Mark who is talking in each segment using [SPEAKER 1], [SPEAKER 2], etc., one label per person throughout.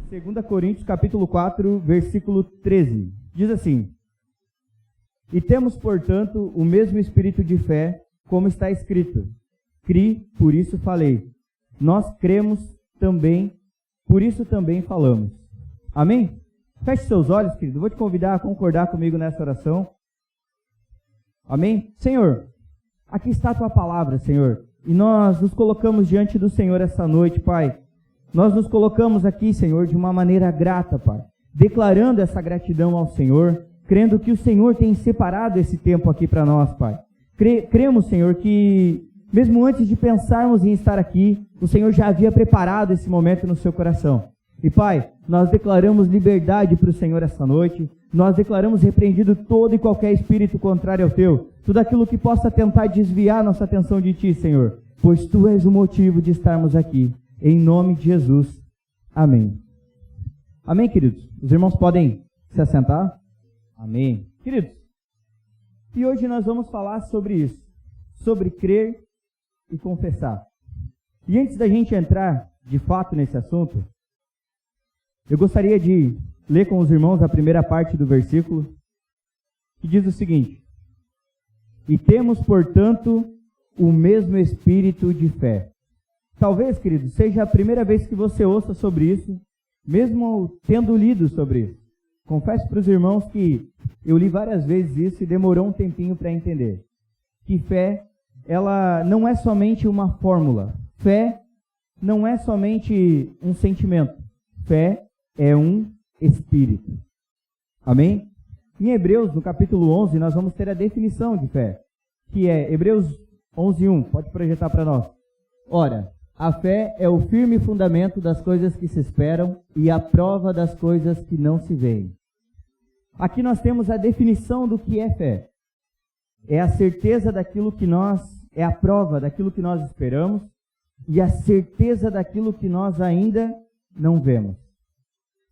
[SPEAKER 1] 2 Coríntios capítulo 4, versículo 13. Diz assim: E temos, portanto, o mesmo espírito de fé, como está escrito: Cri, por isso falei. Nós cremos também, por isso também falamos. Amém? Feche seus olhos, querido. Vou te convidar a concordar comigo nessa oração. Amém? Senhor, aqui está a tua palavra, Senhor. E nós nos colocamos diante do Senhor essa noite, Pai. Nós nos colocamos aqui, Senhor, de uma maneira grata, Pai. Declarando essa gratidão ao Senhor, crendo que o Senhor tem separado esse tempo aqui para nós, Pai. Cremos, Senhor, que mesmo antes de pensarmos em estar aqui, o Senhor já havia preparado esse momento no seu coração. E, Pai, nós declaramos liberdade para o Senhor essa noite. Nós declaramos repreendido todo e qualquer espírito contrário ao Teu. Tudo aquilo que possa tentar desviar nossa atenção de Ti, Senhor. Pois Tu és o motivo de estarmos aqui. Em nome de Jesus. Amém. Amém, queridos? Os irmãos podem se assentar? Amém. Queridos, e hoje nós vamos falar sobre isso. Sobre crer e confessar. E antes da gente entrar, de fato, nesse assunto, eu gostaria de ler com os irmãos a primeira parte do versículo, que diz o seguinte: E temos, portanto, o mesmo espírito de fé. Talvez, querido, seja a primeira vez que você ouça sobre isso, mesmo tendo lido sobre isso. Confesso para os irmãos que eu li várias vezes isso e demorou um tempinho para entender. Que fé, ela não é somente uma fórmula. Fé não é somente um sentimento. Fé é um espírito. Amém? Em Hebreus, no capítulo 11, nós vamos ter a definição de fé, que é Hebreus 11:1. Pode projetar para nós. Ora, a fé é o firme fundamento das coisas que se esperam e a prova das coisas que não se veem. Aqui nós temos a definição do que é fé. É a certeza daquilo que é a prova daquilo que nós esperamos e a certeza daquilo que nós ainda não vemos.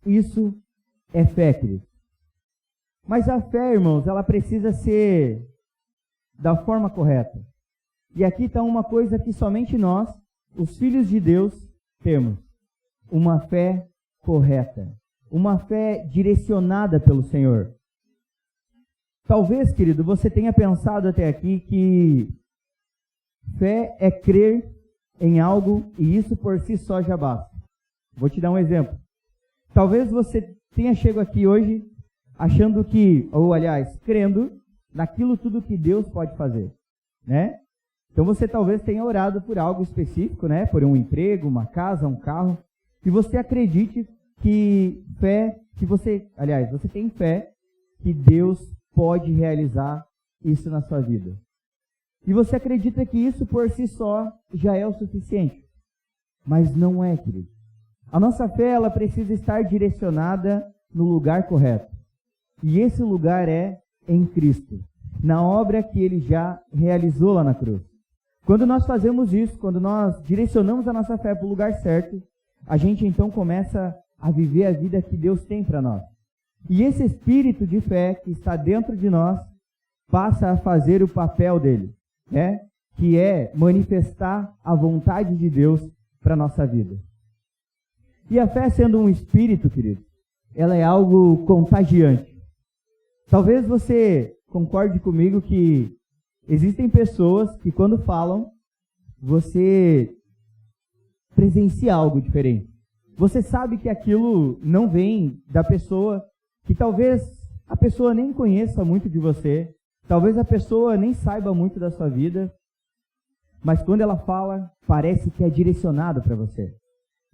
[SPEAKER 1] Isso é fé, querido. Mas a fé, irmãos, ela precisa ser da forma correta. E aqui está uma coisa que somente nós, os filhos de Deus, temos. Uma fé correta. Uma fé direcionada pelo Senhor. Talvez, querido, você tenha pensado até aqui que fé é crer em algo e isso por si só já basta. Vou te dar um exemplo. Talvez você tenha chegado aqui hoje achando que, ou aliás, crendo naquilo tudo que Deus pode fazer, né? Então você talvez tenha orado por algo específico, né? Por um emprego, uma casa, um carro, e você acredite que você tem fé que Deus pode realizar isso na sua vida. E você acredita que isso por si só já é o suficiente. Mas não é, querido. A nossa fé, ela precisa estar direcionada no lugar correto. E esse lugar é em Cristo, na obra que Ele já realizou lá na cruz. Quando nós fazemos isso, quando nós direcionamos a nossa fé para o lugar certo, a gente então começa a viver a vida que Deus tem para nós. E esse espírito de fé que está dentro de nós passa a fazer o papel dele, né? Que é manifestar a vontade de Deus para a nossa vida. E a fé, sendo um espírito, querido, ela é algo contagiante. Talvez você concorde comigo que existem pessoas que quando falam, você presencia algo diferente. Você sabe que aquilo não vem da pessoa, que talvez a pessoa nem conheça muito de você, talvez a pessoa nem saiba muito da sua vida, mas quando ela fala, parece que é direcionado para você.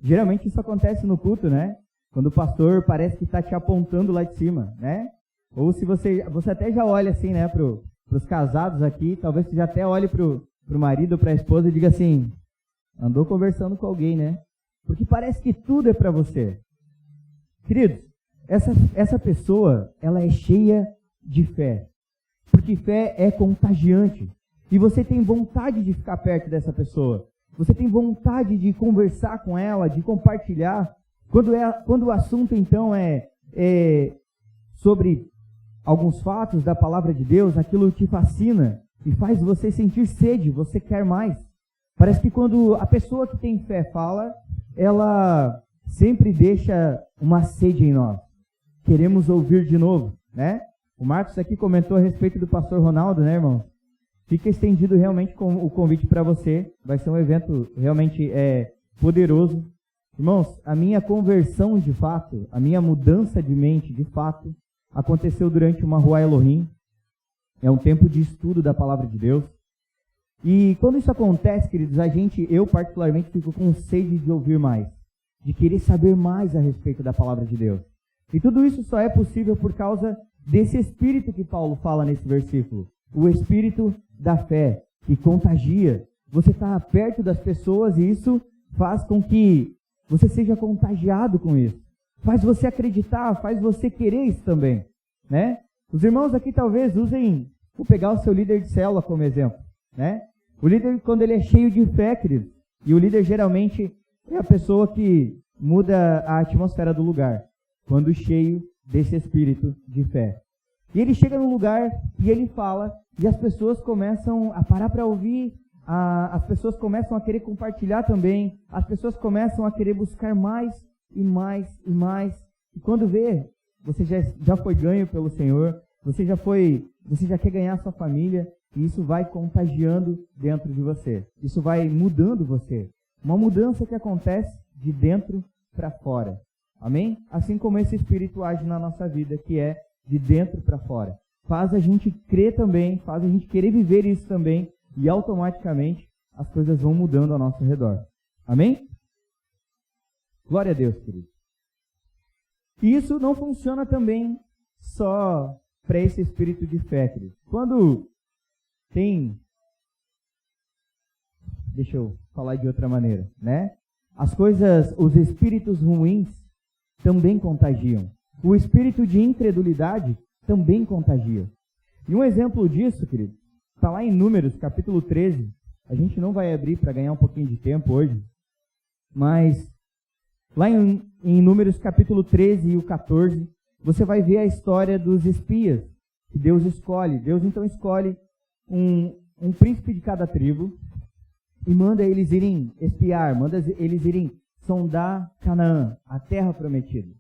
[SPEAKER 1] Geralmente isso acontece no culto, né? Quando o pastor parece que está te apontando lá de cima, né? Ou se você até já olha assim, né, para os casados aqui, talvez você já até olhe para o marido ou para a esposa e diga assim: andou conversando com alguém, né? Porque parece que tudo é para você. Queridos, essa pessoa, ela é cheia de fé. Porque fé é contagiante. E você tem vontade de ficar perto dessa pessoa. Você tem vontade de conversar com ela, de compartilhar. Quando o assunto, então, é sobre alguns fatos da palavra de Deus, aquilo te fascina e faz você sentir sede, você quer mais. Parece que quando a pessoa que tem fé fala, ela sempre deixa uma sede em nós. Queremos ouvir de novo, né? O Marcos aqui comentou a respeito do pastor Ronaldo, né, irmão? Fica estendido realmente com o convite para você. Vai ser um evento realmente poderoso. Irmãos, a minha conversão de fato, a minha mudança de mente de fato, aconteceu durante uma Rua Elohim. É um tempo de estudo da palavra de Deus. E quando isso acontece, queridos, eu particularmente fico com sede de ouvir mais, de querer saber mais a respeito da palavra de Deus. E tudo isso só é possível por causa desse espírito que Paulo fala nesse versículo. O espírito da fé, que contagia. Você está perto das pessoas e isso faz com que você seja contagiado com isso. Faz você acreditar, faz você querer isso também, né? Os irmãos aqui talvez vou pegar o seu líder de célula como exemplo, né? O líder, quando ele é cheio de fé, querido, e o líder geralmente é a pessoa que muda a atmosfera do lugar, quando cheio desse espírito de fé. E ele chega no lugar e ele fala, e as pessoas começam a parar para ouvir, as pessoas começam a querer compartilhar também, as pessoas começam a querer buscar mais e mais e mais. E quando vê, você já foi ganho pelo Senhor, você já quer ganhar a sua família, e isso vai contagiando dentro de você. Isso vai mudando você. Uma mudança que acontece de dentro para fora. Amém? Assim como esse Espírito age na nossa vida, que é de dentro para fora. Faz a gente crer também, faz a gente querer viver isso também, e automaticamente as coisas vão mudando ao nosso redor. Amém? Glória a Deus, querido. E isso não funciona também só para esse espírito de fé, querido. Quando deixa eu falar de outra maneira, né? Os espíritos ruins também contagiam. O espírito de incredulidade também contagia. E um exemplo disso, querido, está lá em Números, capítulo 13. A gente não vai abrir para ganhar um pouquinho de tempo hoje, mas lá em Números, capítulo 13 e o 14, você vai ver a história dos espias que Deus escolhe. Deus então escolhe um príncipe de cada tribo e manda eles irem espiar, manda eles irem sondar Canaã, a terra prometida.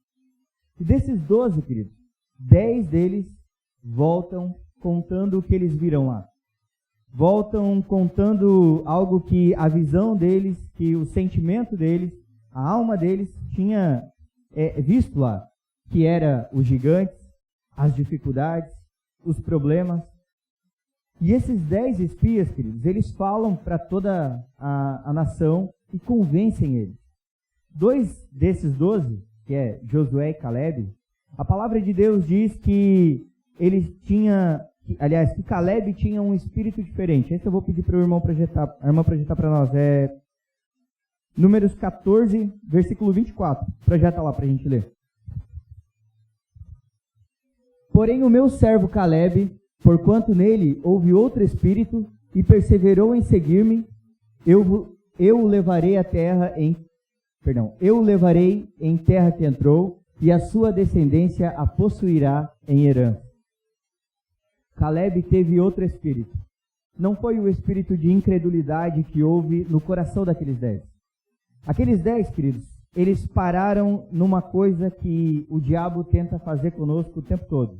[SPEAKER 1] E desses 12, queridos, 10 deles voltam contando o que eles viram lá. Voltam contando algo que a visão deles, que o sentimento deles, a alma deles tinha visto lá, que era os gigantes, as dificuldades, os problemas. E esses 10 espias, queridos, eles falam para toda a nação e convencem eles. 2 desses 12, que é Josué e Caleb, a palavra de Deus diz que que Caleb tinha um espírito diferente. Esse eu vou pedir para a irmã projetar para nós. Números 14, versículo 24. Projeta lá para a gente ler. Porém o meu servo Caleb, porquanto nele houve outro espírito e perseverou em seguir-me, eu o levarei em terra que entrou, e a sua descendência a possuirá em herança. Caleb teve outro espírito. Não foi o espírito de incredulidade que houve no coração daqueles 10. Aqueles 10, queridos, eles pararam numa coisa que o diabo tenta fazer conosco o tempo todo,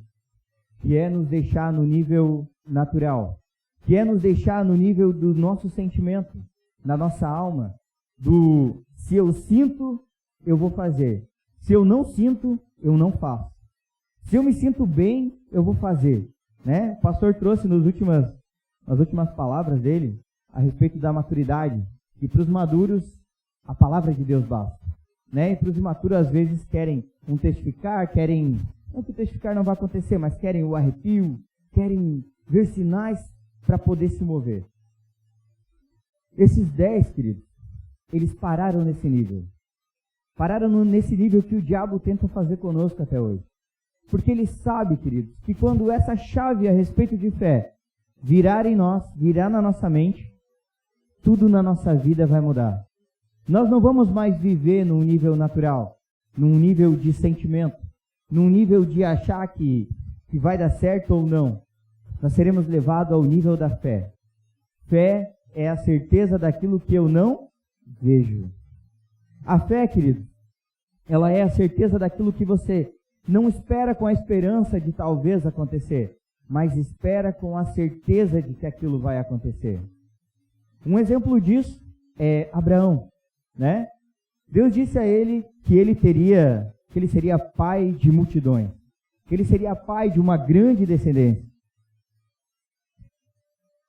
[SPEAKER 1] que é nos deixar no nível natural, que é nos deixar no nível do nosso sentimento, na nossa alma, se eu sinto, eu vou fazer. Se eu não sinto, eu não faço. Se eu me sinto bem, eu vou fazer. Né? O pastor trouxe nas últimas palavras dele a respeito da maturidade, e para os maduros a palavra de Deus basta. Né? E para os imaturos às vezes querem não que o testificar não vai acontecer, mas querem o arrepio, querem ver sinais para poder se mover. Esses 10, queridos, eles pararam nesse nível. Pararam nesse nível que o diabo tenta fazer conosco até hoje. Porque ele sabe, queridos, que quando essa chave a respeito de fé virar em nós, virar na nossa mente, tudo na nossa vida vai mudar. Nós não vamos mais viver num nível natural, num nível de sentimento, num nível de achar que vai dar certo ou não. Nós seremos levados ao nível da fé. Fé é a certeza daquilo que eu não vejo. A fé, querido, ela é a certeza daquilo que você não espera com a esperança de talvez acontecer, mas espera com a certeza de que aquilo vai acontecer. Um exemplo disso é Abraão, né? Deus disse a ele que ele seria pai de multidões, que ele seria pai de uma grande descendência.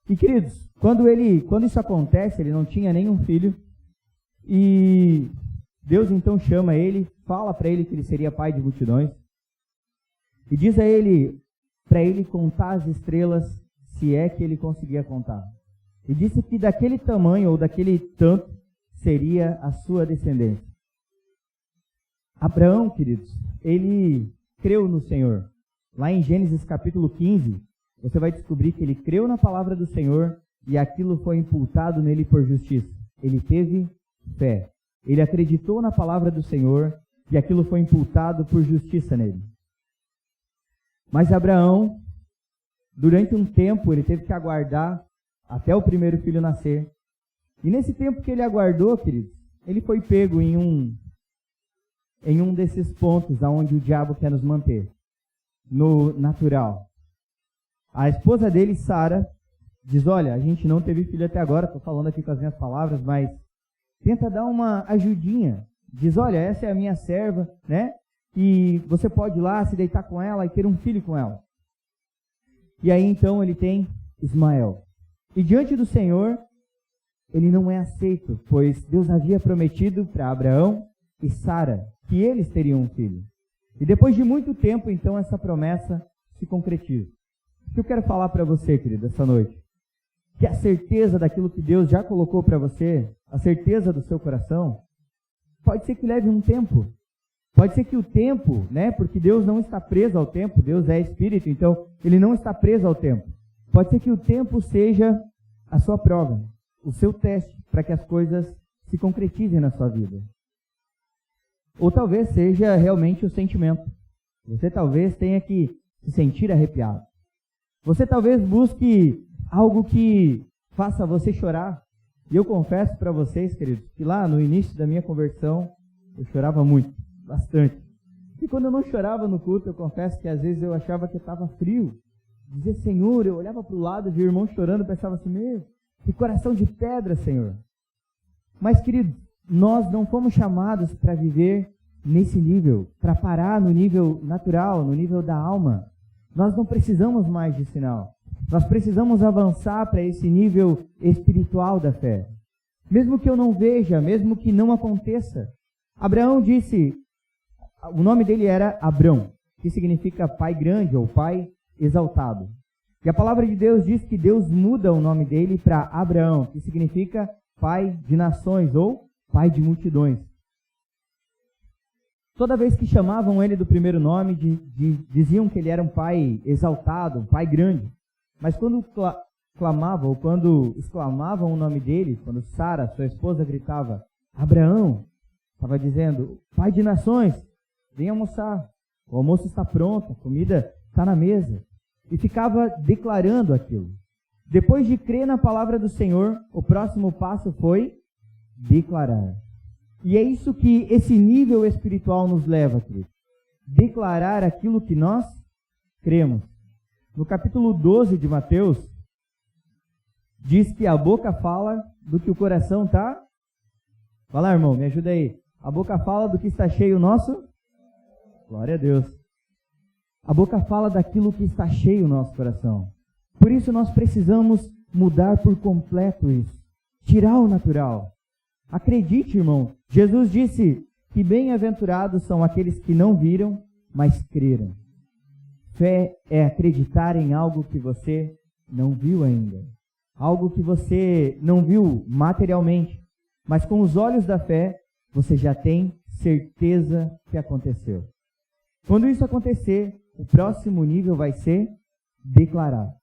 [SPEAKER 1] E queridos, quando isso acontece, ele não tinha nenhum filho, e Deus então chama ele, fala para ele que ele seria pai de multidões, e diz a ele, para ele contar as estrelas, se é que ele conseguia contar. E disse que daquele tamanho, ou daquele tanto, seria a sua descendência. Abraão, queridos, ele creu no Senhor. Lá em Gênesis capítulo 15, você vai descobrir que ele creu na palavra do Senhor e aquilo foi imputado nele por justiça. Ele teve fé. Ele acreditou na palavra do Senhor e aquilo foi imputado por justiça nele. Mas Abraão, durante um tempo, ele teve que aguardar até o primeiro filho nascer. E nesse tempo que ele aguardou, queridos, ele foi pego em um desses pontos aonde o diabo quer nos manter, no natural. A esposa dele, Sara, diz, olha, a gente não teve filho até agora, estou falando aqui com as minhas palavras, mas tenta dar uma ajudinha. Diz, olha, essa é a minha serva, né? E você pode ir lá, se deitar com ela e ter um filho com ela. E aí então ele tem Ismael. E diante do Senhor, ele não é aceito, pois Deus havia prometido para Abraão e Sara que eles teriam um filho. E depois de muito tempo, então, essa promessa se concretiza. O que eu quero falar para você, querido, essa noite? Que a certeza daquilo que Deus já colocou para você, a certeza do seu coração, pode ser que leve um tempo. Pode ser que o tempo, né, porque Deus não está preso ao tempo, Deus é Espírito, então Ele não está preso ao tempo. Pode ser que o tempo seja a sua prova, o seu teste, para que as coisas se concretizem na sua vida. Ou talvez seja realmente o sentimento. Você talvez tenha que se sentir arrepiado. Você talvez busque algo que faça você chorar. E eu confesso para vocês, queridos, que lá no início da minha conversão, eu chorava muito, bastante. E quando eu não chorava no culto, eu confesso que às vezes eu achava que eu estava frio. Dizia, Senhor, eu olhava para o lado, via o irmão chorando, pensava assim, meu, que coração de pedra, Senhor. Mas, queridos, nós não fomos chamados para viver nesse nível, para parar no nível natural, no nível da alma. Nós não precisamos mais de sinal. Nós precisamos avançar para esse nível espiritual da fé. Mesmo que eu não veja, mesmo que não aconteça. Abraão disse, o nome dele era Abrão, que significa pai grande ou pai exaltado. E a palavra de Deus diz que Deus muda o nome dele para Abraão, que significa pai de nações ou pai de multidões. Toda vez que chamavam ele do primeiro nome, diziam que ele era um pai exaltado, um pai grande. Mas quando clamavam, ou quando exclamavam o nome dele, quando Sara, sua esposa, gritava, Abraão, estava dizendo, pai de nações, vem almoçar, o almoço está pronto, a comida está na mesa. E ficava declarando aquilo. Depois de crer na palavra do Senhor, o próximo passo foi declarar. E é isso que esse nível espiritual nos leva, querido. Declarar aquilo que nós cremos. No capítulo 12 de Mateus, diz que a boca fala do que o coração está... Vai lá, irmão, me ajuda aí. A boca fala do que está cheio o nosso... Glória a Deus. A boca fala daquilo que está cheio o nosso coração. Por isso nós precisamos mudar por completo isso. Tirar o natural. Acredite, irmão. Jesus disse que bem-aventurados são aqueles que não viram, mas creram. Fé é acreditar em algo que você não viu ainda. Algo que você não viu materialmente. Mas com os olhos da fé, você já tem certeza que aconteceu. Quando isso acontecer, o próximo nível vai ser declarar.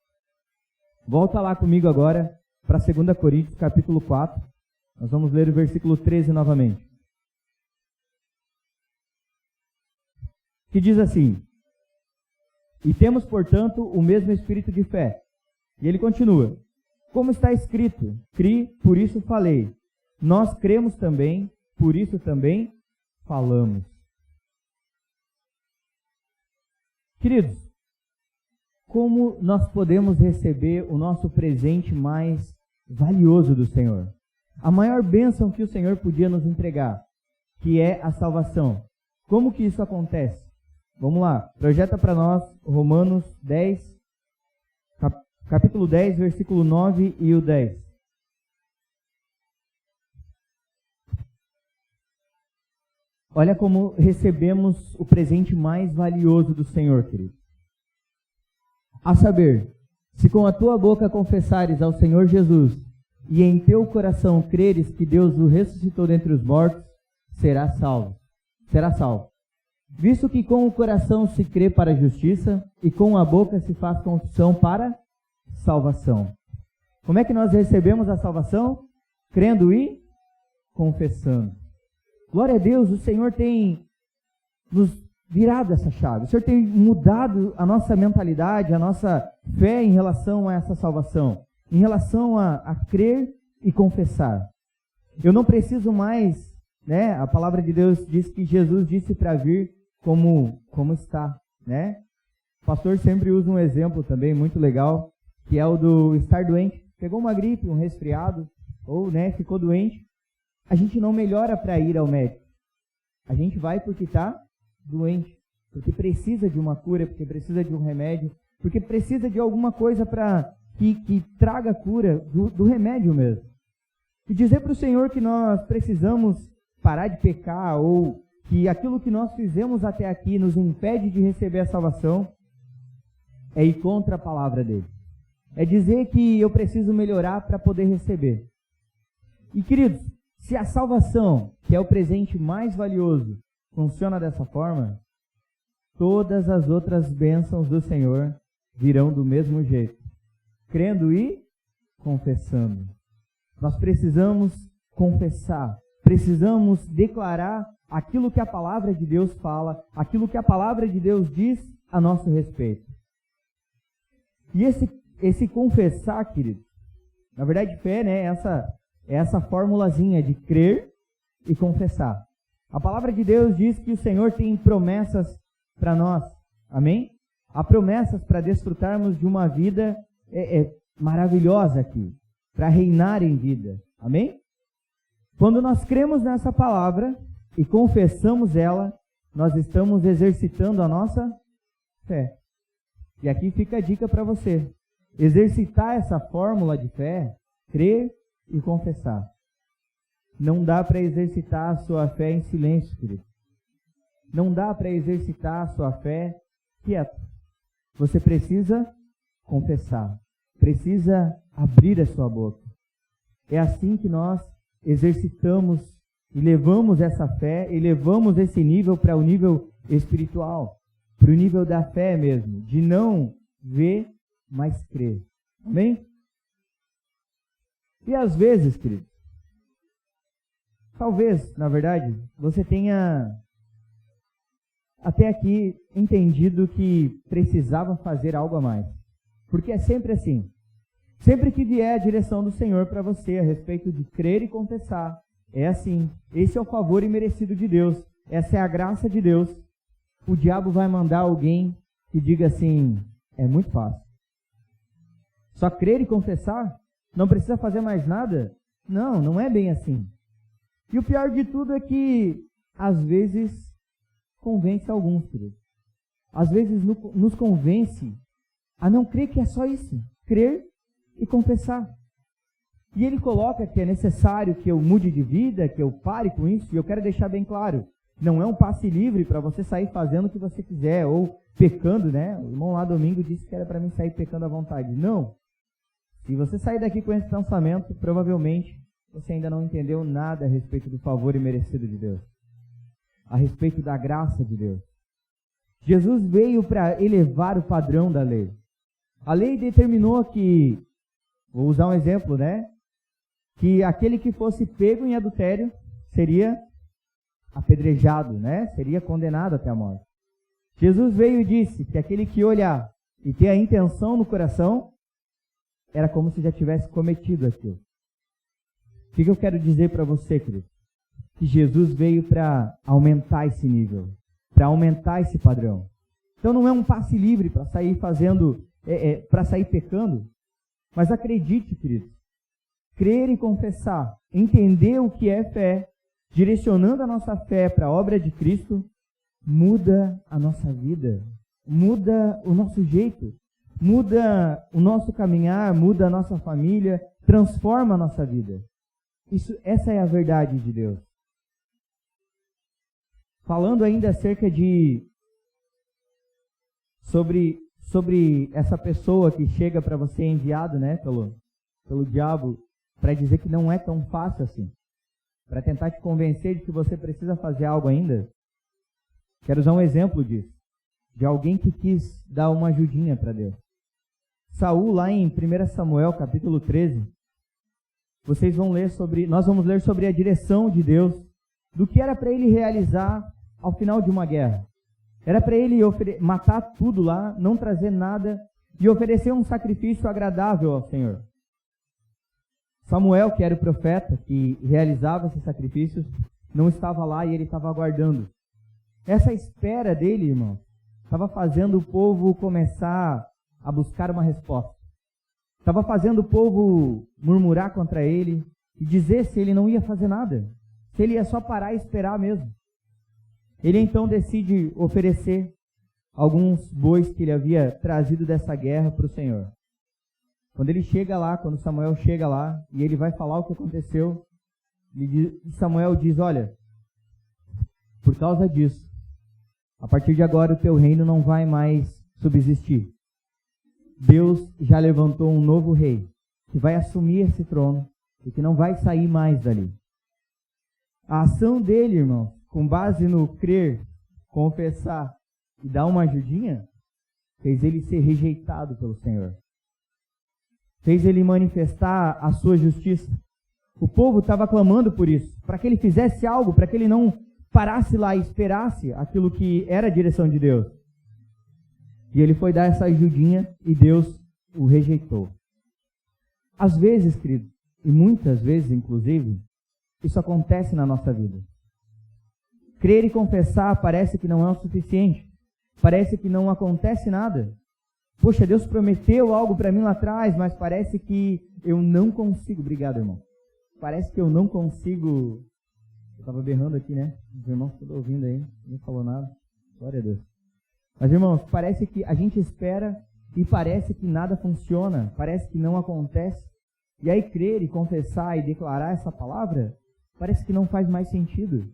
[SPEAKER 1] Volta lá comigo agora para 2 Coríntios, capítulo 4. Nós vamos ler o versículo 13 novamente. Que diz assim, e temos, portanto, o mesmo espírito de fé. E ele continua, como está escrito, cri, por isso falei. Nós cremos também, por isso também falamos. Queridos, como nós podemos receber o nosso presente mais valioso do Senhor? A maior bênção que o Senhor podia nos entregar, que é a salvação. Como que isso acontece? Vamos lá, projeta para nós Romanos 10, capítulo 10, versículo 9 e o 10. Olha como recebemos o presente mais valioso do Senhor, querido. A saber, se com a tua boca confessares ao Senhor Jesus e em teu coração creres que Deus o ressuscitou dentre os mortos, será salvo. Visto que com o coração se crê para a justiça e com a boca se faz confissão para salvação. Como é que nós recebemos a salvação? Crendo e confessando. Glória a Deus, o Senhor tem nos virado essa chave. O Senhor tem mudado a nossa mentalidade, a nossa fé em relação a essa salvação. Em relação a crer e confessar. Eu não preciso mais, né? A palavra de Deus diz que Jesus disse para vir como está, né? O pastor sempre usa um exemplo também muito legal, que é o do estar doente. Pegou uma gripe, um resfriado, ou ficou doente. A gente não melhora para ir ao médico. A gente vai porque está doente, porque precisa de uma cura, porque precisa de um remédio, porque precisa de alguma coisa para que traga cura do remédio mesmo. E dizer para o Senhor que nós precisamos parar de pecar, ou que aquilo que nós fizemos até aqui nos impede de receber a salvação, é ir contra a palavra dele. É dizer que eu preciso melhorar para poder receber. E queridos, se a salvação, que é o presente mais valioso, funciona dessa forma, todas as outras bênçãos do Senhor virão do mesmo jeito, crendo e confessando. Nós precisamos confessar, precisamos declarar aquilo que a palavra de Deus fala, aquilo que a palavra de Deus diz a nosso respeito. E esse confessar, querido, na verdade fé, essa formulazinha de crer e confessar. A palavra de Deus diz que o Senhor tem promessas para nós. Amém? Há promessas para desfrutarmos de uma vida maravilhosa aqui, para reinar em vida. Amém? Quando nós cremos nessa palavra e confessamos ela, nós estamos exercitando a nossa fé. E aqui fica a dica para você. Exercitar essa fórmula de fé, crer e confessar. Não dá para exercitar a sua fé em silêncio, querido. Não dá para exercitar a sua fé quieto. Você precisa confessar. Precisa abrir a sua boca. É assim que nós exercitamos e levamos essa fé, e levamos esse nível para o nível espiritual, para o nível da fé mesmo, de não ver, mas crer. Amém? E às vezes, querido, talvez, na verdade, você tenha até aqui entendido que precisava fazer algo a mais. Porque é sempre assim. Sempre que vier a direção do Senhor para você a respeito de crer e confessar, é assim. Esse é o favor imerecido de Deus. Essa é a graça de Deus. O diabo vai mandar alguém que diga assim, é muito fácil. Só crer e confessar? Não precisa fazer mais nada? Não, não é bem assim. E o pior de tudo é que, às vezes, convence alguns, queridos. Às vezes nos convence a não crer que é só isso. Crer e confessar. E ele coloca que é necessário que eu mude de vida, que eu pare com isso, e eu quero deixar bem claro, não é um passe livre para você sair fazendo o que você quiser, ou pecando, né? O irmão lá domingo disse que era para mim sair pecando à vontade. Não. Se você sair daqui com esse pensamento, provavelmente você ainda não entendeu nada a respeito do favor imerecido de Deus. A respeito da graça de Deus. Jesus veio para elevar o padrão da lei. A lei determinou que, vou usar um exemplo, que aquele que fosse pego em adultério seria apedrejado, seria condenado até a morte. Jesus veio e disse que aquele que olhar e ter a intenção no coração, era como se já tivesse cometido aquilo. O que eu quero dizer para você, querido? Que Jesus veio para aumentar esse nível, para aumentar esse padrão. Então não é um passe livre para sair fazendo, para sair pecando. Mas acredite, querido, crer e confessar, entender o que é fé, direcionando a nossa fé para a obra de Cristo, muda a nossa vida, muda o nosso jeito, muda o nosso caminhar, muda a nossa família, transforma a nossa vida. Essa é a verdade de Deus. Falando ainda acerca de sobre essa pessoa que chega para você enviado, né, pelo diabo, para dizer que não é tão fácil assim, para tentar te convencer de que você precisa fazer algo ainda. Quero usar um exemplo disso, de alguém que quis dar uma ajudinha para Deus. Saul, lá em 1 Samuel, capítulo 13, nós vamos ler sobre a direção de Deus, do que era para ele realizar ao final de uma guerra. Era para ele matar tudo lá, não trazer nada, e oferecer um sacrifício agradável ao Senhor. Samuel, que era o profeta que realizava esses sacrifícios, não estava lá e ele estava aguardando. Essa espera dele, irmão, estava fazendo o povo começar a buscar uma resposta. Estava fazendo o povo murmurar contra ele e dizer se ele não ia fazer nada, se ele ia só parar e esperar mesmo. Ele então decide oferecer alguns bois que ele havia trazido dessa guerra para o Senhor. Quando Samuel chega lá e ele vai falar o que aconteceu, Samuel diz, olha, por causa disso, a partir de agora o teu reino não vai mais subsistir. Deus já levantou um novo rei que vai assumir esse trono e que não vai sair mais dali. A ação dele, irmão, com base no crer, confessar e dar uma ajudinha, fez ele ser rejeitado pelo Senhor. Fez ele manifestar a sua justiça. O povo estava clamando por isso, para que ele fizesse algo, para que ele não parasse lá e esperasse aquilo que era a direção de Deus. E ele foi dar essa ajudinha e Deus o rejeitou. Às vezes, querido, e muitas vezes, inclusive, isso acontece na nossa vida. Crer e confessar parece que não é o suficiente. Parece que não acontece nada. Poxa, Deus prometeu algo para mim lá atrás, mas parece que eu não consigo. Obrigado, irmão. Parece que eu não consigo. Eu estava berrando aqui, né? Os irmãos estão ouvindo aí. Não falou nada. Glória a Deus. Mas, irmãos, parece que a gente espera e parece que nada funciona. Parece que não acontece. E aí crer e confessar e declarar essa palavra, parece que não faz mais sentido.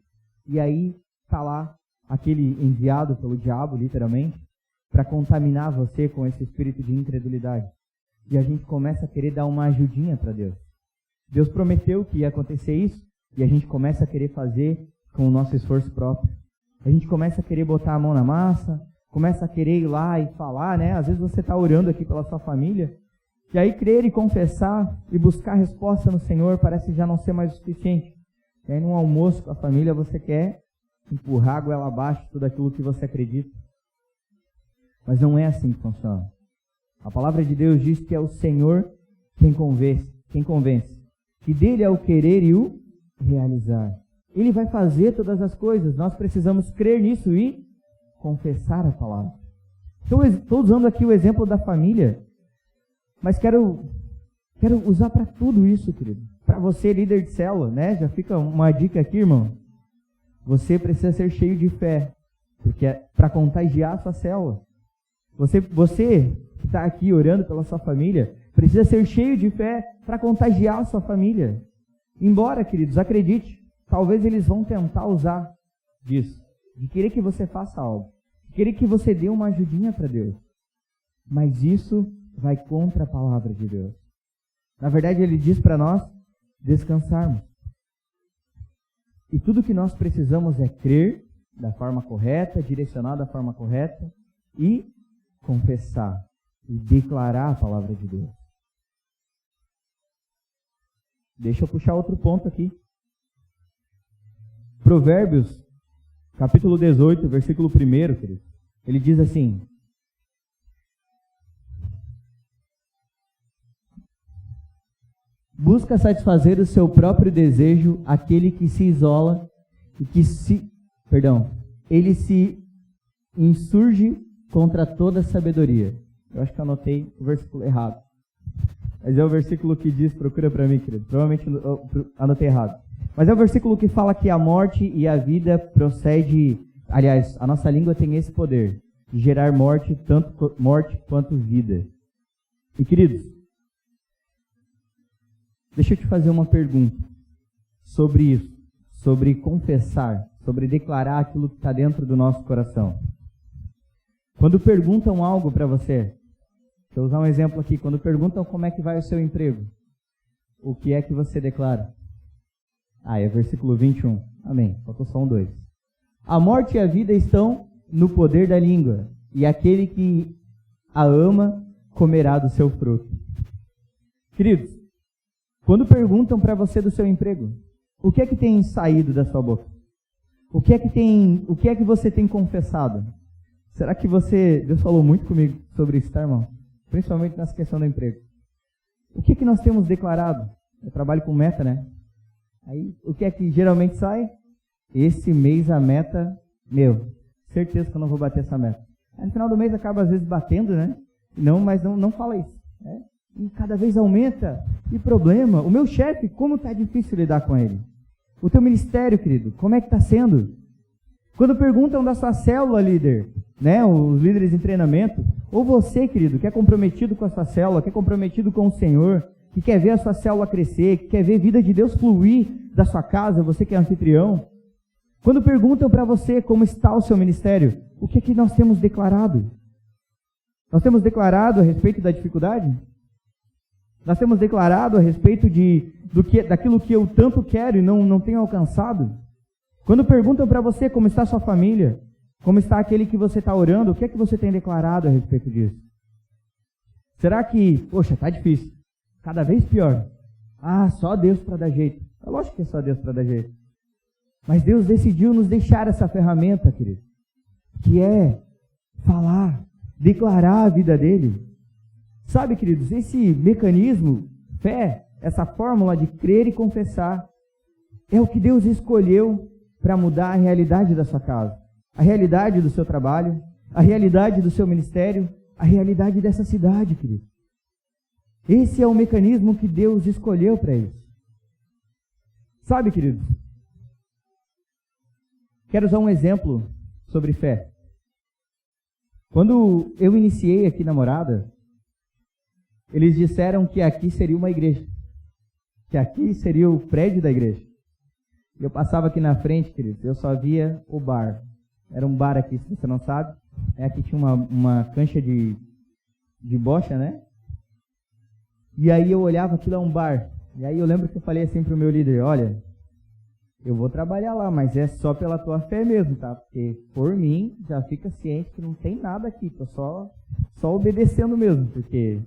[SPEAKER 1] E aí está lá aquele enviado pelo diabo, literalmente, para contaminar você com esse espírito de incredulidade. E a gente começa a querer dar uma ajudinha para Deus. Deus prometeu que ia acontecer isso, e a gente começa a querer fazer com o nosso esforço próprio. A gente começa a querer botar a mão na massa, começa a querer ir lá e falar, né? Às vezes você está orando aqui pela sua família, e aí crer e confessar e buscar resposta no Senhor parece já não ser mais o suficiente. E aí num almoço com a família você quer empurrar a goela abaixo tudo aquilo que você acredita. Mas não é assim que funciona. A palavra de Deus diz que é o Senhor quem convence. E dele é o querer e o realizar. Ele vai fazer todas as coisas. Nós precisamos crer nisso e confessar a palavra. Estou usando aqui o exemplo da família, mas quero usar para tudo isso, querido. Para você, líder de célula, né? Já fica uma dica aqui, irmão. Você precisa ser cheio de fé, porque é para contagiar a sua célula. Você que está aqui orando pela sua família, precisa ser cheio de fé para contagiar a sua família. Embora, queridos, acredite, talvez eles vão tentar usar disso, de querer que você faça algo, de querer que você dê uma ajudinha para Deus. Mas isso vai contra a palavra de Deus. Na verdade, ele diz para nós descansarmos. E tudo que nós precisamos é crer da forma correta, direcionar da forma correta e confessar e declarar a palavra de Deus. Deixa eu puxar outro ponto aqui. Provérbios, capítulo 18, versículo 1, querido. Ele diz assim: busca satisfazer o seu próprio desejo aquele que se isola e ele se insurge contra toda sabedoria. Eu acho que eu anotei o versículo errado. Mas é o versículo que diz, procura para mim, querido. Provavelmente eu anotei errado. Mas é o versículo que fala que a morte e a vida procede... Aliás, a nossa língua tem esse poder de gerar morte, tanto morte quanto vida. E, queridos, deixa eu te fazer uma pergunta sobre isso, sobre confessar, sobre declarar aquilo que está dentro do nosso coração. Quando perguntam algo para você, deixa eu usar um exemplo aqui, quando perguntam como é que vai o seu emprego, o que é que você declara? É versículo 21. Amém. Faltou só 2. A morte e a vida estão no poder da língua, e aquele que a ama comerá do seu fruto. Queridos, quando perguntam para você do seu emprego, o que é que tem saído da sua boca? O que é que você tem confessado? Será que Deus falou muito comigo sobre isso, tá, irmão? Principalmente nessa questão do emprego. O que é que nós temos declarado? Eu trabalho com meta, né? Aí, o que é que geralmente sai? Esse mês a meta, certeza que eu não vou bater essa meta. Aí, no final do mês acaba às vezes batendo, né? Mas não fala isso. Né? E cada vez aumenta. Que problema. O meu chefe, como está difícil lidar com ele? O teu ministério, querido, como é que está sendo? Quando perguntam da sua célula, líder, né? Os líderes em treinamento, ou você, querido, que é comprometido com a sua célula, que é comprometido com o Senhor, que quer ver a sua célula crescer, que quer ver a vida de Deus fluir da sua casa, você que é anfitrião. Quando perguntam para você como está o seu ministério, o que é que nós temos declarado? Nós temos declarado a respeito da dificuldade? Nós temos declarado a respeito daquilo que eu tanto quero e não tenho alcançado? Quando perguntam para você como está a sua família, como está aquele que você está orando, o que é que você tem declarado a respeito disso? Será que, está difícil, cada vez pior. Só Deus para dar jeito. É lógico que é só Deus para dar jeito. Mas Deus decidiu nos deixar essa ferramenta, querido, que é falar, declarar a vida dele. Sabe, queridos, esse mecanismo, fé, essa fórmula de crer e confessar, é o que Deus escolheu para mudar a realidade da sua casa, a realidade do seu trabalho, a realidade do seu ministério, a realidade dessa cidade, querido. Esse é o mecanismo que Deus escolheu para isso. Sabe, queridos, quero usar um exemplo sobre fé. Quando eu iniciei aqui na Morada, eles disseram que aqui seria uma igreja, que aqui seria o prédio da igreja. Eu passava aqui na frente, queridos, eu só via o bar. Era um bar aqui, se você não sabe. Aqui tinha uma cancha de bocha, né? E aí eu olhava, aquilo é um bar. E aí eu lembro que eu falei assim pro meu líder, olha, eu vou trabalhar lá, mas é só pela tua fé mesmo, tá? Porque por mim, já fica ciente que não tem nada aqui, tô só obedecendo mesmo, porque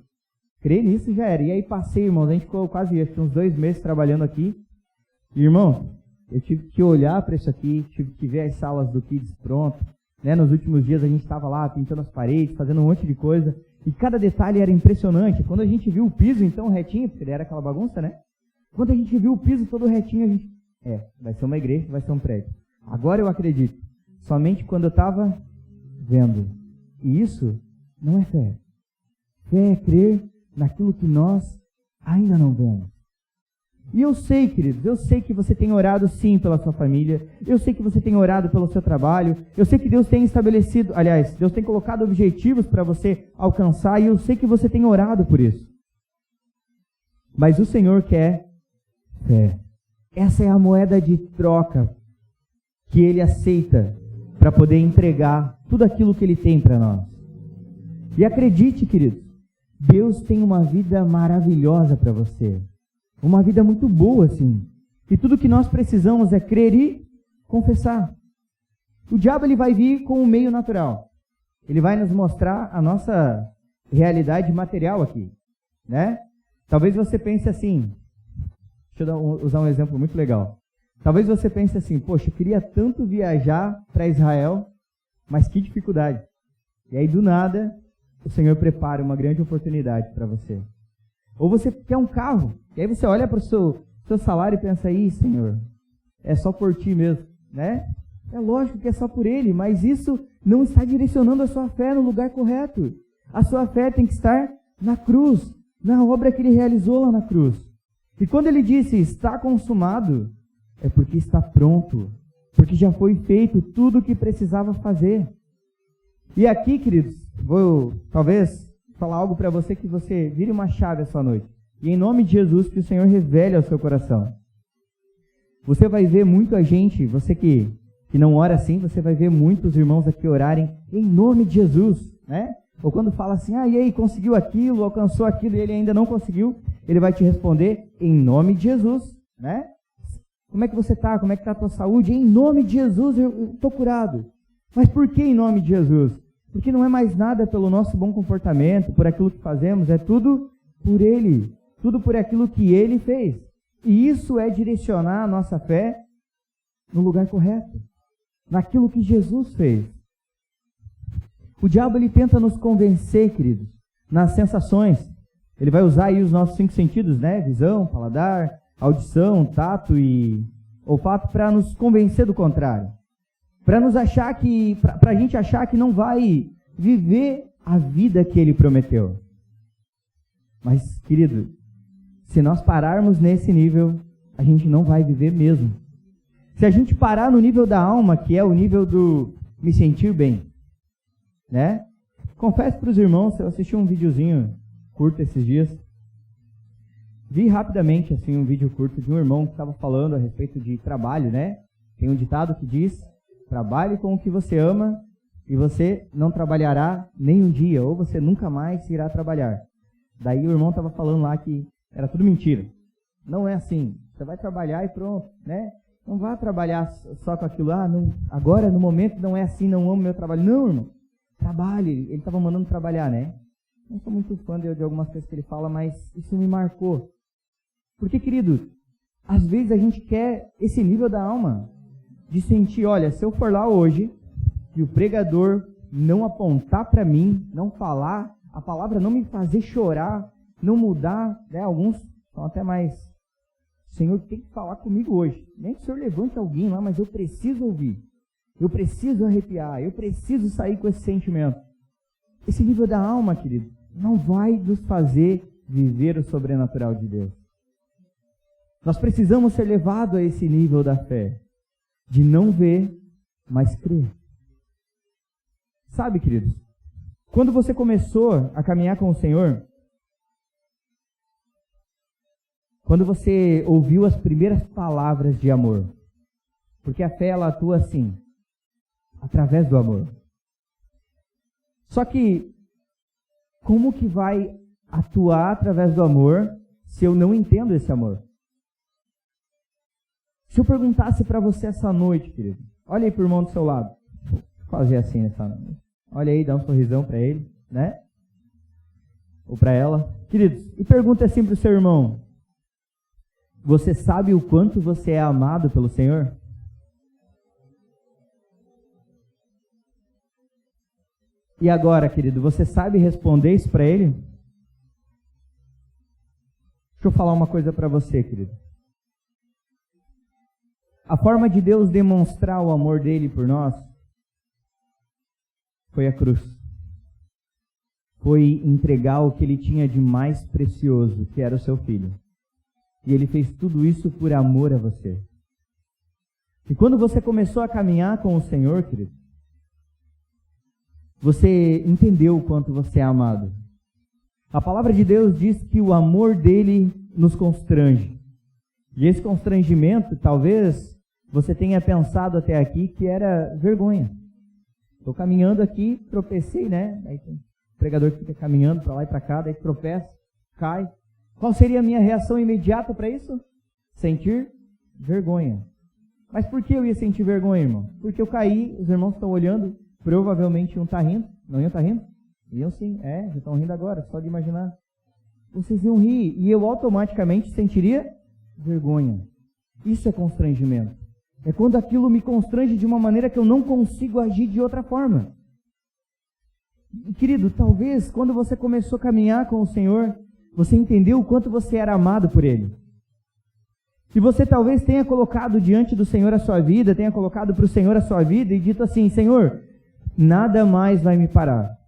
[SPEAKER 1] crer nisso já era. E aí passei, irmãos, a gente ficou quase uns 2 meses trabalhando aqui. E, irmão, eu tive que olhar para isso aqui, tive que ver as salas do Kids pronto. Né? Nos últimos dias a gente estava lá pintando as paredes, fazendo um monte de coisa. E cada detalhe era impressionante. Quando a gente viu o piso, então, retinho, porque era aquela bagunça, né? Quando a gente viu o piso todo retinho, a gente... vai ser uma igreja, vai ser um prédio. Agora eu acredito. Somente quando eu estava vendo. E isso não é fé. Fé é crer naquilo que nós ainda não vemos. E eu sei, queridos, eu sei que você tem orado sim pela sua família, eu sei que você tem orado pelo seu trabalho, eu sei que Deus tem estabelecido, aliás, Deus tem colocado objetivos para você alcançar, e eu sei que você tem orado por isso. Mas o Senhor quer fé. Essa é a moeda de troca que Ele aceita para poder entregar tudo aquilo que Ele tem para nós. E acredite, queridos, Deus tem uma vida maravilhosa para você. Uma vida muito boa, assim. E tudo que nós precisamos é crer e confessar. O diabo ele vai vir com o meio natural. Ele vai nos mostrar a nossa realidade material aqui, né? Talvez você pense assim, deixa eu usar um exemplo muito legal. Talvez você pense assim, poxa, eu queria tanto viajar para Israel, mas que dificuldade. E aí do nada, o Senhor prepara uma grande oportunidade para você. Ou você quer um carro, e aí você olha para o seu salário e pensa, Senhor, é só por ti mesmo, né? É lógico que é só por Ele, mas isso não está direcionando a sua fé no lugar correto. A sua fé tem que estar na cruz, na obra que Ele realizou lá na cruz. E quando Ele disse, está consumado, é porque está pronto, porque já foi feito tudo o que precisava fazer. E aqui, queridos, vou talvez falar algo para você que você vire uma chave essa noite. E em nome de Jesus, que o Senhor revele ao seu coração. Você vai ver muita gente, você que não ora assim, você vai ver muitos irmãos aqui orarem em nome de Jesus, né? Ou quando fala assim, e aí, conseguiu aquilo, alcançou aquilo e ele ainda não conseguiu, ele vai te responder em nome de Jesus, né? Como é que você está? Como é que está a tua saúde? Em nome de Jesus eu estou curado. Mas por que em nome de Jesus? Porque não é mais nada pelo nosso bom comportamento, por aquilo que fazemos, é tudo por Ele, tudo por aquilo que Ele fez. E isso é direcionar a nossa fé no lugar correto, naquilo que Jesus fez. O diabo ele tenta nos convencer, queridos, nas sensações. Ele vai usar aí os nossos 5 sentidos, né? Visão, paladar, audição, tato e olfato para nos convencer do contrário. Para nos achar que, para a gente achar que não vai viver a vida que Ele prometeu. Mas, querido, se nós pararmos nesse nível, a gente não vai viver mesmo. Se a gente parar no nível da alma, que é o nível do me sentir bem, né? Confesso para os irmãos, eu assisti um videozinho curto esses dias. Vi rapidamente assim um vídeo curto de um irmão que estava falando a respeito de trabalho, né? Tem um ditado que diz: trabalhe com o que você ama e você não trabalhará nem um dia, ou você nunca mais irá trabalhar. Daí o irmão estava falando lá que era tudo mentira. Não é assim. Você vai trabalhar e pronto, né? Não vá trabalhar só com aquilo. Não, agora, no momento, não é assim, não amo meu trabalho. Não, irmão. Trabalhe. Ele estava mandando trabalhar, né? Não sou muito fã de algumas coisas que ele fala, mas isso me marcou. Porque, querido, às vezes a gente quer esse nível da alma. De sentir, olha, se eu for lá hoje e o pregador não apontar para mim, não falar, a palavra não me fazer chorar, não mudar, né? Alguns são até mais, Senhor, tem que falar comigo hoje. Nem que o Senhor levante alguém lá, mas eu preciso ouvir. Eu preciso arrepiar, eu preciso sair com esse sentimento. Esse nível da alma, querido, não vai nos fazer viver o sobrenatural de Deus. Nós precisamos ser levados a esse nível da fé. De não ver, mas crer. Sabe, queridos, quando você começou a caminhar com o Senhor, quando você ouviu as primeiras palavras de amor, porque a fé ela atua assim, através do amor. Só que, como que vai atuar através do amor se eu não entendo esse amor? Se eu perguntasse para você essa noite, querido, olha aí para o irmão do seu lado. Vou fazer assim nessa noite. Olha aí, dá um sorrisão para ele, né? Ou para ela. Queridos, e pergunta assim para o seu irmão. Você sabe o quanto você é amado pelo Senhor? E agora, querido, você sabe responder isso para ele? Deixa eu falar uma coisa para você, querido. A forma de Deus demonstrar o amor dele por nós foi a cruz. Foi entregar o que ele tinha de mais precioso, que era o seu filho. E ele fez tudo isso por amor a você. E quando você começou a caminhar com o Senhor, querido, você entendeu o quanto você é amado. A palavra de Deus diz que o amor dele nos constrange. E esse constrangimento, talvez você tenha pensado até aqui que era vergonha. Estou caminhando aqui, tropecei, né? Aí tem um pregador que fica caminhando para lá e para cá, daí tropeça, cai. Qual seria a minha reação imediata para isso? Sentir vergonha. Mas por que eu ia sentir vergonha, irmão? Porque eu caí, os irmãos estão olhando, provavelmente iam estar rindo. Não iam estar rindo? Iam sim, já estão rindo agora, só de imaginar. Vocês iam rir e eu automaticamente sentiria vergonha. Isso é constrangimento. É quando aquilo me constrange de uma maneira que eu não consigo agir de outra forma. E, querido, talvez quando você começou a caminhar com o Senhor, você entendeu o quanto você era amado por Ele. E você talvez tenha colocado diante do Senhor a sua vida, tenha colocado para o Senhor a sua vida e dito assim: Senhor, nada mais vai me parar.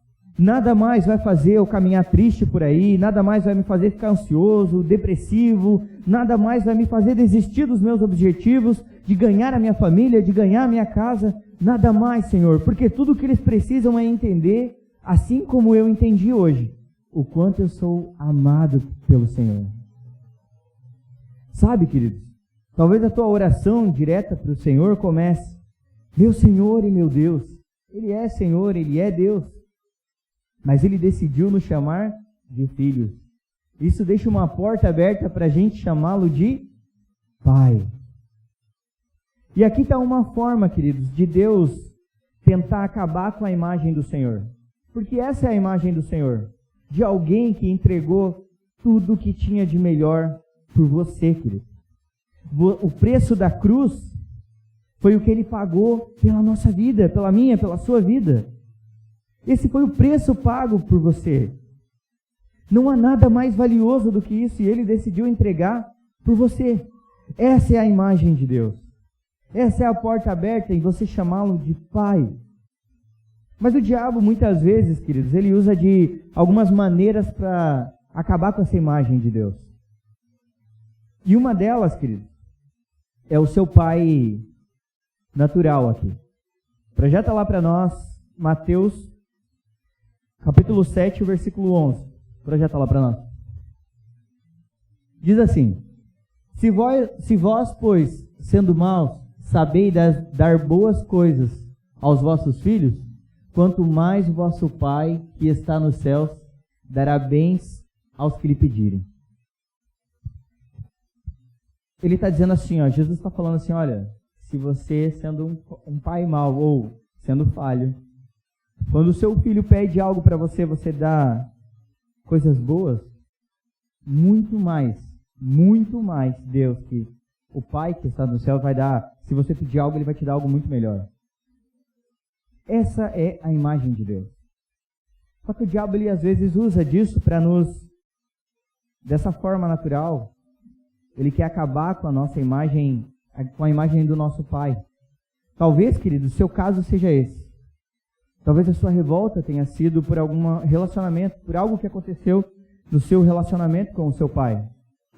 [SPEAKER 1] Nada mais vai fazer eu caminhar triste por aí, nada mais vai me fazer ficar ansioso, depressivo, nada mais vai me fazer desistir dos meus objetivos, de ganhar a minha família, de ganhar a minha casa, nada mais, Senhor, porque tudo o que eles precisam é entender, assim como eu entendi hoje, o quanto eu sou amado pelo Senhor. Sabe, queridos, talvez a tua oração direta para o Senhor comece: meu Senhor e meu Deus. Ele é Senhor, Ele é Deus. Mas Ele decidiu nos chamar de filhos. Isso deixa uma porta aberta para a gente chamá-lo de Pai. E aqui está uma forma, queridos, de Deus tentar acabar com a imagem do Senhor. Porque essa é a imagem do Senhor. De alguém que entregou tudo o que tinha de melhor por você, querido. O preço da cruz foi o que Ele pagou pela nossa vida, pela minha, pela sua vida. Esse foi o preço pago por você. Não há nada mais valioso do que isso, e Ele decidiu entregar por você. Essa é a imagem de Deus. Essa é a porta aberta em você chamá-lo de Pai. Mas o diabo, muitas vezes, queridos, ele usa de algumas maneiras para acabar com essa imagem de Deus. E uma delas, queridos, é o seu pai natural aqui. Projeta lá para nós, Mateus capítulo 7, versículo 11. Projeta lá para nós. Diz assim: Se vós, pois, sendo maus, sabeis dar boas coisas aos vossos filhos, quanto mais o vosso Pai, que está nos céus, dará bens aos que lhe pedirem. Ele está dizendo assim, Jesus está falando assim: olha, se você, sendo um pai mau ou sendo falho, quando o seu filho pede algo para você, você dá coisas boas, muito mais Deus, que o Pai que está no céu, vai dar. Se você pedir algo, Ele vai te dar algo muito melhor. Essa é a imagem de Deus. Só que o diabo, ele às vezes usa disso para dessa forma natural, ele quer acabar com a nossa imagem, com a imagem do nosso Pai. Talvez, querido, o seu caso seja esse. Talvez a sua revolta tenha sido por algum relacionamento, por algo que aconteceu no seu relacionamento com o seu pai.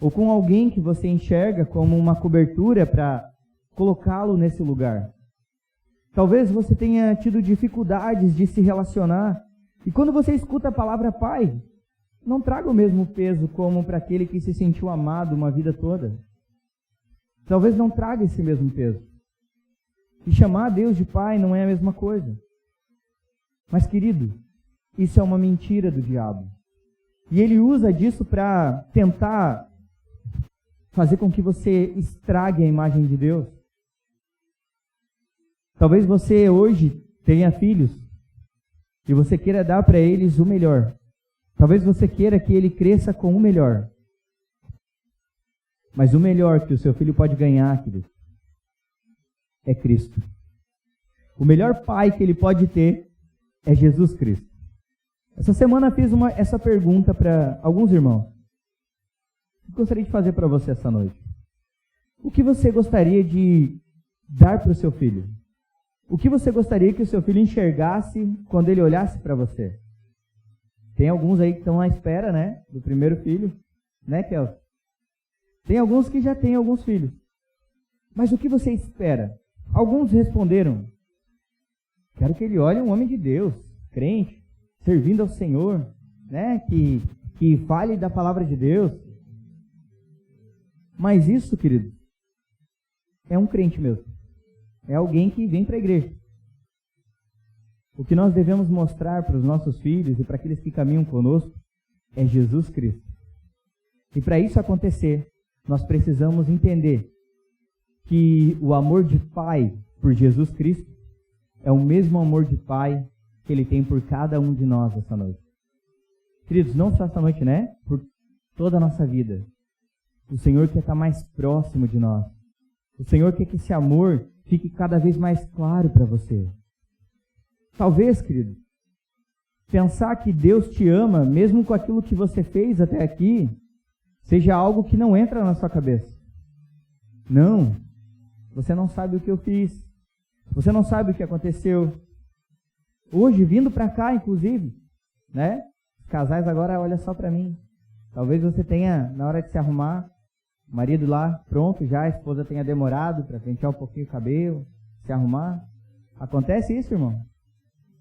[SPEAKER 1] Ou com alguém que você enxerga como uma cobertura para colocá-lo nesse lugar. Talvez você tenha tido dificuldades de se relacionar. E quando você escuta a palavra pai, não traga o mesmo peso como para aquele que se sentiu amado uma vida toda. Talvez não traga esse mesmo peso. E chamar Deus de pai não é a mesma coisa. Mas, querido, isso é uma mentira do diabo. E ele usa disso para tentar fazer com que você estrague a imagem de Deus. Talvez você hoje tenha filhos e você queira dar para eles o melhor. Talvez você queira que ele cresça com o melhor. Mas o melhor que o seu filho pode ganhar, querido, é Cristo. O melhor pai que ele pode ter é Jesus Cristo. Essa semana eu fiz essa pergunta para alguns irmãos. O que eu gostaria de fazer para você essa noite? O que você gostaria de dar para o seu filho? O que você gostaria que o seu filho enxergasse quando ele olhasse para você? Tem alguns aí que estão à espera, né, do primeiro filho, né, Kelson? Tem alguns que já têm alguns filhos. Mas o que você espera? Alguns responderam: quero que ele olhe um homem de Deus, crente, servindo ao Senhor, né? Que fale da palavra de Deus. Mas isso, querido, é um crente mesmo. É alguém que vem para a igreja. O que nós devemos mostrar para os nossos filhos e para aqueles que caminham conosco é Jesus Cristo. E para isso acontecer, nós precisamos entender que o amor de Pai por Jesus Cristo é o mesmo amor de Pai que Ele tem por cada um de nós essa noite. Queridos, não só essa noite, né? Por toda a nossa vida. O Senhor quer estar mais próximo de nós. O Senhor quer que esse amor fique cada vez mais claro para você. Talvez, querido, pensar que Deus te ama, mesmo com aquilo que você fez até aqui, seja algo que não entra na sua cabeça. Não, você não sabe o que eu fiz. Você não sabe o que aconteceu. Hoje, vindo para cá, inclusive, né? Os casais agora olham só para mim. Talvez você tenha, na hora de se arrumar, o marido lá pronto já, a esposa tenha demorado para pentear um pouquinho o cabelo, se arrumar. Acontece isso, irmão?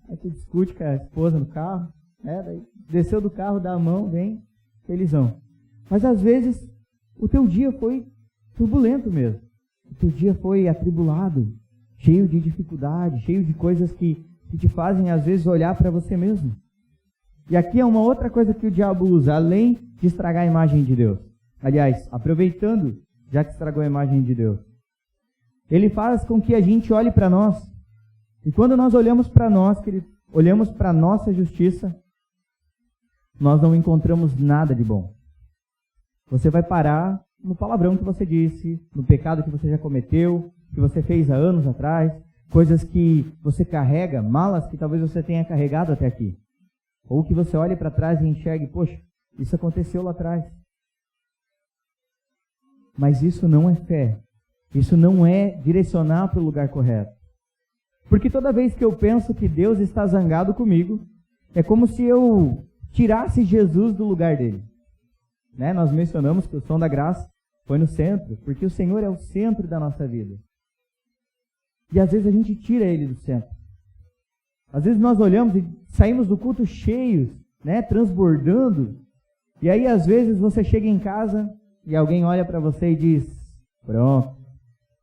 [SPEAKER 1] Aí tu discute com a esposa no carro, né? Daí desceu do carro, dá a mão, vem, felizão. Mas às vezes o teu dia foi turbulento mesmo. O teu dia foi atribulado, cheio de dificuldade, cheio de coisas que te fazem às vezes olhar para você mesmo. E aqui é uma outra coisa que o diabo usa, além de estragar a imagem de Deus. Aliás, aproveitando, já que estragou a imagem de Deus, ele faz com que a gente olhe para nós. E quando nós olhamos para nós, olhamos para a nossa justiça, nós não encontramos nada de bom. Você vai parar no palavrão que você disse, no pecado que você já cometeu, que você fez há anos atrás, coisas que você carrega, malas que talvez você tenha carregado até aqui. Ou que você olhe para trás e enxergue, poxa, isso aconteceu lá atrás. Mas isso não é fé. Isso não é direcionar para o lugar correto. Porque toda vez que eu penso que Deus está zangado comigo, é como se eu tirasse Jesus do lugar dele. Né? Nós mencionamos que o som da graça foi no centro, porque o Senhor é o centro da nossa vida. E às vezes a gente tira ele do centro. Às vezes nós olhamos e saímos do culto cheios, né, transbordando. E aí às vezes você chega em casa e alguém olha para você e diz, pronto,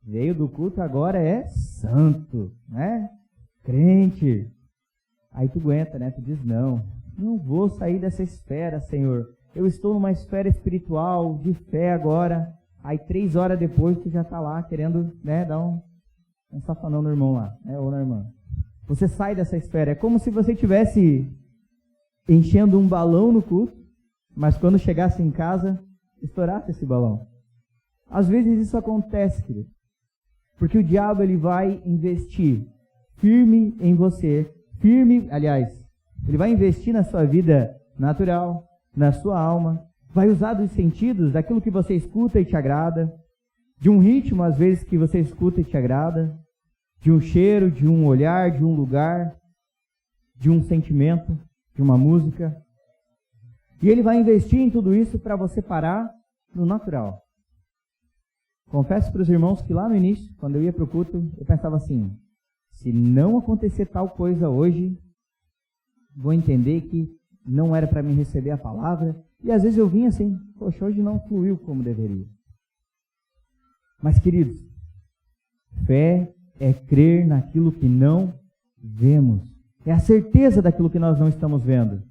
[SPEAKER 1] veio do culto, agora é santo, né? Crente. Aí tu aguenta, né? Tu diz, não vou sair dessa esfera, Senhor. Eu estou numa esfera espiritual, de fé agora. Aí 3 horas depois tu já está lá querendo, né, dar um safanão no irmão lá, né, ou na irmã. Você sai dessa esfera. É como se você estivesse enchendo um balão no culto, mas quando chegasse em casa, estourasse esse balão. Às vezes isso acontece, querido. Porque o diabo ele vai investir firme em você. Ele vai investir na sua vida natural, na sua alma. Vai usar dos sentidos, daquilo que você escuta e te agrada. De um ritmo, às vezes, que você escuta e te agrada. De um cheiro, de um olhar, de um lugar, de um sentimento, de uma música. E ele vai investir em tudo isso para você parar no natural. Confesso para os irmãos que lá no início, quando eu ia para o culto, eu pensava assim, se não acontecer tal coisa hoje, vou entender que não era para mim receber a palavra. E às vezes eu vinha assim, poxa, hoje não fluiu como deveria. Mas queridos, fé é crer naquilo que não vemos. É a certeza daquilo que nós não estamos vendo.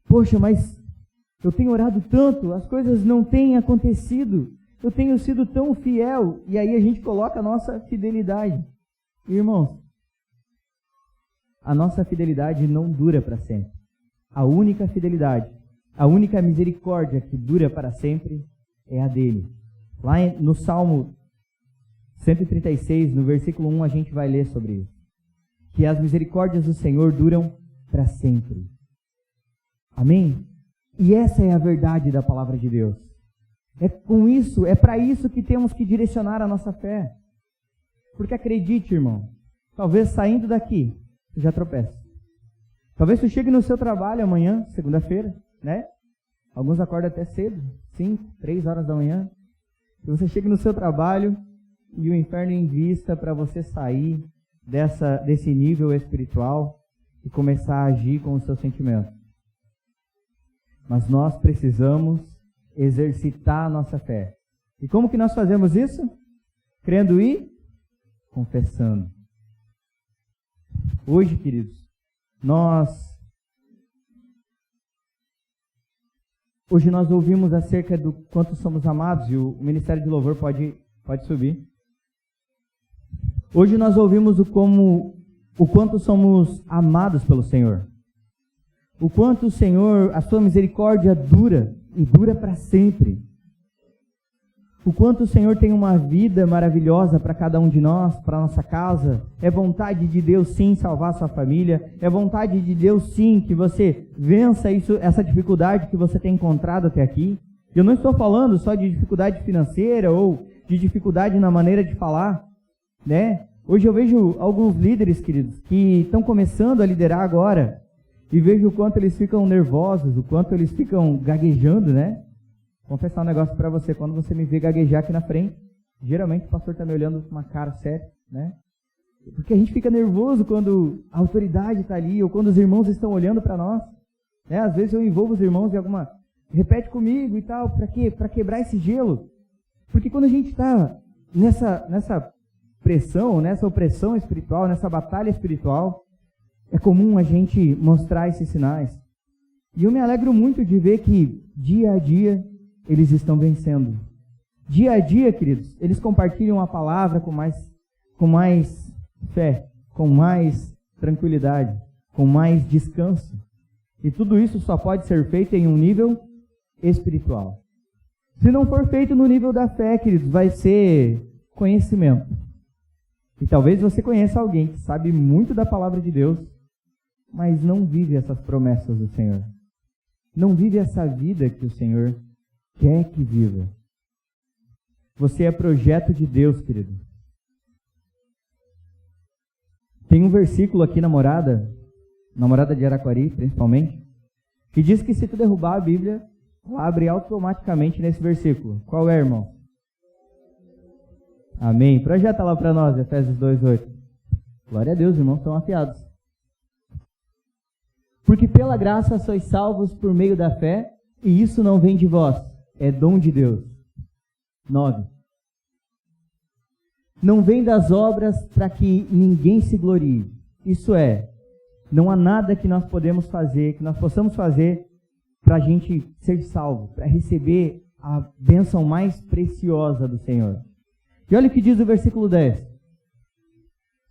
[SPEAKER 1] Poxa, mas eu tenho orado tanto, as coisas não têm acontecido. Eu tenho sido tão fiel. E aí a gente coloca a nossa fidelidade. Irmãos, a nossa fidelidade não dura para sempre. A única fidelidade, a única misericórdia que dura para sempre é a dele. Lá no Salmo 136, no versículo 1, a gente vai ler sobre isso. Que as misericórdias do Senhor duram para sempre. Amém? E essa é a verdade da palavra de Deus. É com isso, é para isso que temos que direcionar a nossa fé. Porque acredite, irmão, talvez saindo daqui, tu já tropeça. Talvez tu chegue no seu trabalho amanhã, segunda-feira, né? Alguns acordam até cedo, 5, 3 horas da manhã. E você chega no seu trabalho e o inferno invista para você sair desse nível espiritual e começar a agir com os seus sentimentos. Mas nós precisamos exercitar a nossa fé. E como que nós fazemos isso? Crendo e confessando. Hoje, queridos, Hoje nós ouvimos acerca do quanto somos amados, e o Ministério de Louvor pode subir. Hoje nós ouvimos o quanto somos amados pelo Senhor. O quanto o Senhor, a sua misericórdia dura, e dura para sempre. O quanto o Senhor tem uma vida maravilhosa para cada um de nós, para a nossa casa. É vontade de Deus sim salvar a sua família. É vontade de Deus sim que você vença essa dificuldade que você tem encontrado até aqui. Eu não estou falando só de dificuldade financeira ou de dificuldade na maneira de falar, né? Hoje eu vejo alguns líderes, queridos, que estão começando a liderar agora, e vejo o quanto eles ficam nervosos, o quanto eles ficam gaguejando, né? Vou confessar um negócio para você, quando você me vê gaguejar aqui na frente, geralmente o pastor está me olhando com uma cara séria, né? Porque a gente fica nervoso quando a autoridade está ali, ou quando os irmãos estão olhando para nós, né? Às vezes eu envolvo os irmãos em alguma... Repete comigo e tal, para quê? Para quebrar esse gelo. Porque quando a gente está nessa pressão, nessa opressão espiritual, nessa batalha espiritual, é comum a gente mostrar esses sinais. E eu me alegro muito de ver que, dia a dia, eles estão vencendo. Dia a dia, queridos, eles compartilham a palavra com mais fé, com mais tranquilidade, com mais descanso. E tudo isso só pode ser feito em um nível espiritual. Se não for feito no nível da fé, queridos, vai ser conhecimento. E talvez você conheça alguém que sabe muito da palavra de Deus, mas não vive essas promessas do Senhor. Não vive essa vida que o Senhor quer que viva. Você é projeto de Deus, querido. Tem um versículo aqui na morada de Araquari, principalmente, que diz que se tu derrubar a Bíblia, ela abre automaticamente nesse versículo. Qual é, irmão? Amém. Projeta lá para nós, Efésios 2:8. Glória a Deus, irmãos, estão afiados. Porque pela graça sois salvos por meio da fé, e isso não vem de vós, é dom de Deus. 9. Não vem das obras para que ninguém se glorie. Isso é, não há nada que nós possamos fazer para a gente ser salvo, para receber a bênção mais preciosa do Senhor. E olha o que diz o versículo 10.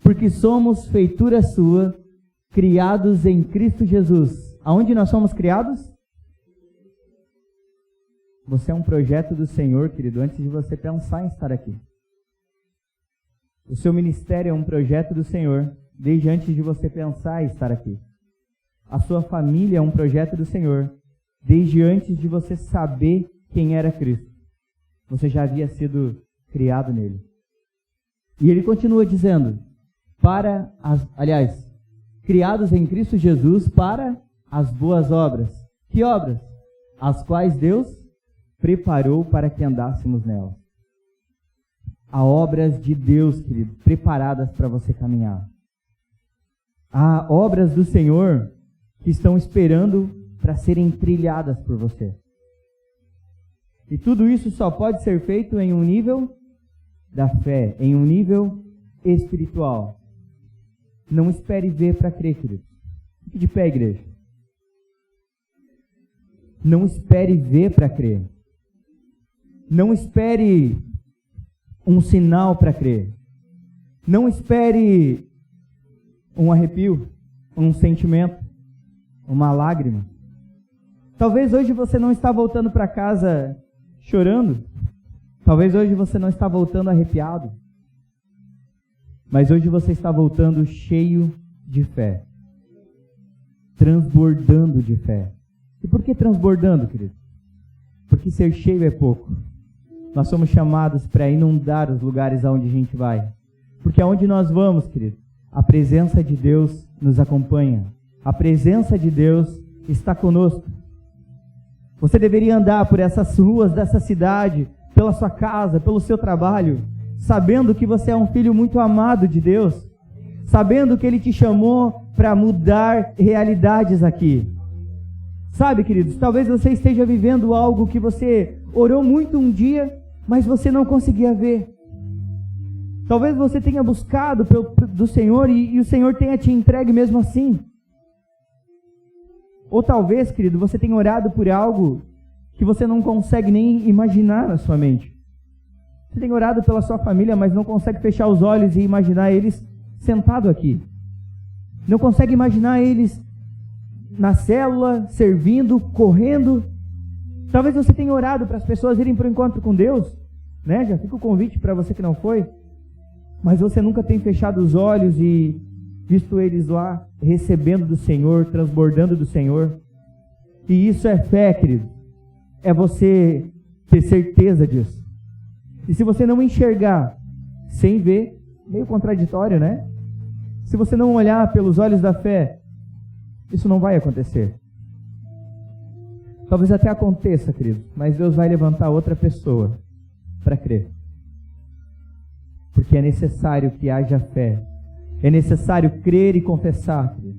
[SPEAKER 1] Porque somos feitura sua, criados em Cristo Jesus. Aonde nós somos criados? Você é um projeto do Senhor, querido, antes de você pensar em estar aqui. O seu ministério é um projeto do Senhor, desde antes de você pensar em estar aqui. A sua família é um projeto do Senhor, desde antes de você saber quem era Cristo. Você já havia sido criado nele. E ele continua dizendo, criados em Cristo Jesus para as boas obras. Que obras? As quais Deus preparou para que andássemos nelas. Há obras de Deus, querido, preparadas para você caminhar. Há obras do Senhor que estão esperando para serem trilhadas por você. E tudo isso só pode ser feito em um nível da fé, em um nível espiritual. Não espere ver para crer, querido. Fique de pé, igreja. Não espere ver para crer. Não espere um sinal para crer. Não espere um arrepio, um sentimento, uma lágrima. Talvez hoje você não está voltando para casa chorando. Talvez hoje você não está voltando arrepiado. Mas hoje você está voltando cheio de fé. Transbordando de fé. E por que transbordando, querido? Porque ser cheio é pouco. Nós somos chamados para inundar os lugares aonde a gente vai. Porque aonde nós vamos, querido, a presença de Deus nos acompanha. A presença de Deus está conosco. Você deveria andar por essas ruas dessa cidade, pela sua casa, pelo seu trabalho, sabendo que você é um filho muito amado de Deus, sabendo que Ele te chamou para mudar realidades aqui. Sabe, queridos, talvez você esteja vivendo algo que você orou muito um dia, mas você não conseguia ver. Talvez você tenha buscado do Senhor e o Senhor tenha te entregue mesmo assim. Ou talvez, querido, você tenha orado por algo que você não consegue nem imaginar na sua mente. Você tem orado pela sua família, mas não consegue fechar os olhos e imaginar eles sentados aqui. Não consegue imaginar eles na célula, servindo, correndo. Talvez você tenha orado para as pessoas irem para o encontro com Deus, né? Já fica o convite para você que não foi. Mas você nunca tem fechado os olhos e visto eles lá recebendo do Senhor, transbordando do Senhor. E isso é fé, querido. É você ter certeza disso. E se você não enxergar sem ver, meio contraditório, né? Se você não olhar pelos olhos da fé, isso não vai acontecer. Talvez até aconteça, querido, mas Deus vai levantar outra pessoa para crer. Porque é necessário que haja fé. É necessário crer e confessar, querido.